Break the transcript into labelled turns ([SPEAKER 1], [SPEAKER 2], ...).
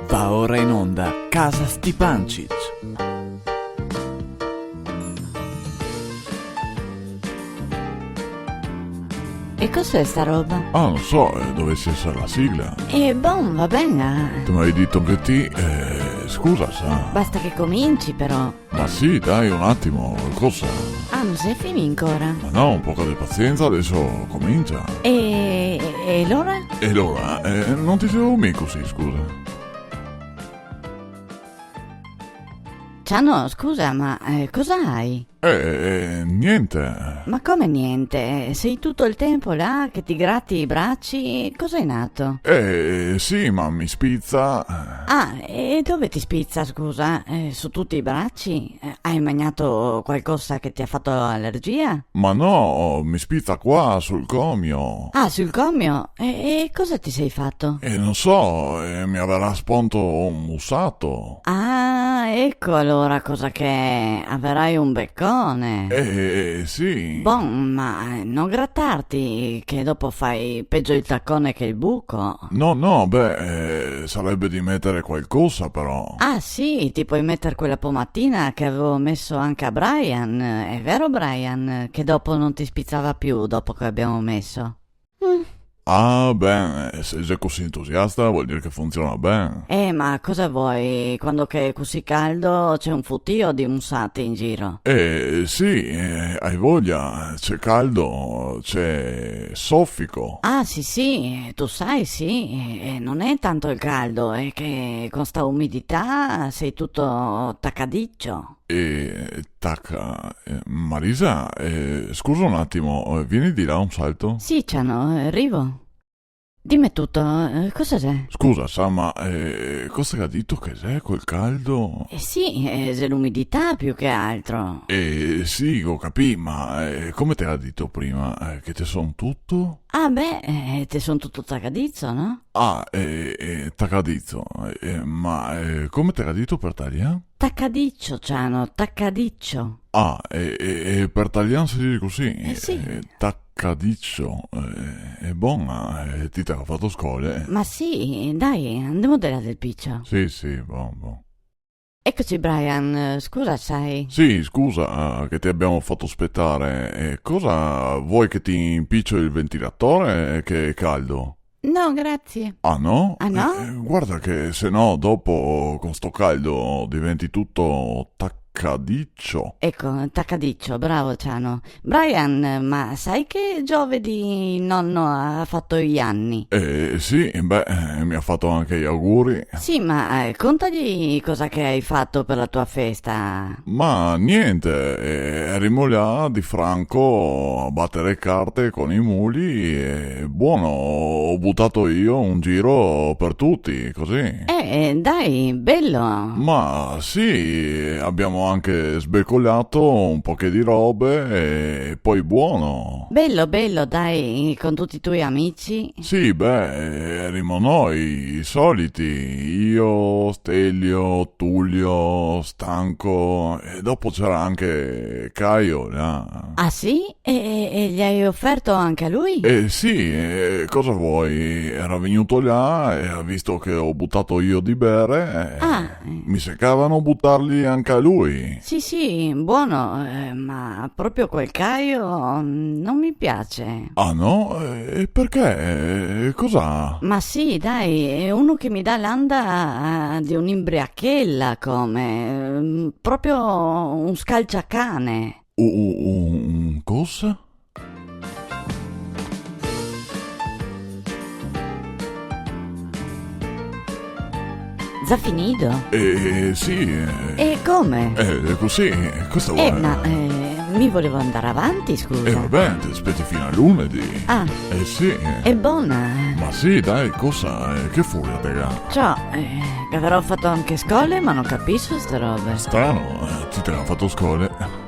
[SPEAKER 1] Va ora in onda Casa Stipancic.
[SPEAKER 2] E cos'è sta roba?
[SPEAKER 3] Ah, non so, dovessi essere la sigla.
[SPEAKER 2] Va bene.
[SPEAKER 3] Tu mi hai detto che scusa, sa.
[SPEAKER 2] Basta che cominci però.
[SPEAKER 3] Ma sì, dai, un attimo, cosa?
[SPEAKER 2] Ah, non sei finito ancora?
[SPEAKER 3] Ma no, un po' di pazienza, adesso comincia.
[SPEAKER 2] E allora?
[SPEAKER 3] E allora, non ti seguo mica così, scusa.
[SPEAKER 2] Ciano, scusa, ma cosa hai?
[SPEAKER 3] Niente.
[SPEAKER 2] Ma come niente? Sei tutto il tempo là che ti gratti i bracci? Cos'è nato?
[SPEAKER 3] Sì, ma mi spizza.
[SPEAKER 2] Ah, e dove ti spizza, scusa? Su tutti i bracci? Hai mangiato qualcosa che ti ha fatto allergia?
[SPEAKER 3] Ma no, mi spizza qua, sul gomito.
[SPEAKER 2] Ah, sul gomito? E cosa ti sei fatto?
[SPEAKER 3] Non so, mi avrà sponto un mussato.
[SPEAKER 2] Ah, ecco allora cosa che è. Avrai un beccone.
[SPEAKER 3] Sì.
[SPEAKER 2] Bon, ma non grattarti, che dopo fai peggio il taccone che il buco.
[SPEAKER 3] No, sarebbe di mettere qualcosa però.
[SPEAKER 2] Ah sì, ti puoi mettere quella pomatina che avevo messo anche a Brian. È vero, Brian, che dopo non ti spizzava più dopo che abbiamo messo?
[SPEAKER 3] Ah, bene, se sei così entusiasta vuol dire che funziona bene.
[SPEAKER 2] Ma cosa vuoi? Quando che è così caldo c'è un fottio di musate in giro.
[SPEAKER 3] Sì, hai voglia, c'è caldo, c'è soffico.
[SPEAKER 2] Ah sì, tu sai sì, non è tanto il caldo, è che con sta umidità sei tutto taccadiccio.
[SPEAKER 3] Marisa, scusa un attimo, vieni di là un salto?
[SPEAKER 2] Sì, Ciano, arrivo. Dimmi tutto, cosa c'è?
[SPEAKER 3] Scusa, sa, ma cosa ha detto che c'è quel caldo?
[SPEAKER 2] Sì, è l'umidità più che altro.
[SPEAKER 3] Sì, ho capito, ma come te l'ha detto prima? Che te son tutto?
[SPEAKER 2] Ah te son tutto taccadizzo, no?
[SPEAKER 3] Ah, taccadizzo, ma come te l'ha detto per tagliare?
[SPEAKER 2] Taccadiccio, Ciano, taccadiccio.
[SPEAKER 3] Ah, per tagliare si dice così?
[SPEAKER 2] Sì.
[SPEAKER 3] Taccadiccio, è buona, ti te l'ha fatto scole?
[SPEAKER 2] Ma sì, dai, andiamo della del piccio.
[SPEAKER 3] Sì, buon.
[SPEAKER 2] Eccoci, Brian, scusa, sai?
[SPEAKER 3] Sì, scusa che ti abbiamo fatto aspettare. Cosa vuoi che ti impiccio il ventilatore che è caldo?
[SPEAKER 2] No, grazie.
[SPEAKER 3] Ah no?
[SPEAKER 2] Ah no?
[SPEAKER 3] Guarda che se no dopo con sto caldo diventi tutto taccadiccio.
[SPEAKER 2] Ecco, taccadiccio, bravo Ciano. Brian, ma sai che giovedì il nonno ha fatto gli anni?
[SPEAKER 3] Sì, mi ha fatto anche gli auguri.
[SPEAKER 2] Sì, ma contagli cosa che hai fatto per la tua festa.
[SPEAKER 3] Ma niente, ero là di Franco a battere carte con i muli e buono, ho buttato io un giro per tutti, così.
[SPEAKER 2] Dai, bello.
[SPEAKER 3] Ma sì, abbiamo anche sbeccollato un po' di robe e poi buono.
[SPEAKER 2] Bello, dai, con tutti i tuoi amici.
[SPEAKER 3] Sì, erimo noi, i soliti, io, Stelio, Tullio, Stanco e dopo c'era anche Caio là.
[SPEAKER 2] Ah sì? E gli hai offerto anche a lui?
[SPEAKER 3] Sì, cosa vuoi? Era venuto là e ha visto che ho buttato io di bere, mi seccavano buttarli anche a lui.
[SPEAKER 2] Sì, buono, ma proprio quel Caio non mi piace.
[SPEAKER 3] Ah no? E perché? Cos'ha?
[SPEAKER 2] Ma sì, dai, è uno che mi dà l'anda di un'imbriachella come, proprio un scalciacane.
[SPEAKER 3] Un cosa?
[SPEAKER 2] Già finito?
[SPEAKER 3] Sì.
[SPEAKER 2] E come?
[SPEAKER 3] Così, cosa vuoi?
[SPEAKER 2] Ma mi volevo andare avanti, scusa.
[SPEAKER 3] Vabbè, ti aspetti fino a lunedì.
[SPEAKER 2] Ah.
[SPEAKER 3] Sì.
[SPEAKER 2] È buona.
[SPEAKER 3] Ma sì, dai, cosa? Che furia, raga?
[SPEAKER 2] Ciao, che avrò fatto anche scole, ma non capisco ste robe.
[SPEAKER 3] Strano, ti te l'ha fatto scole.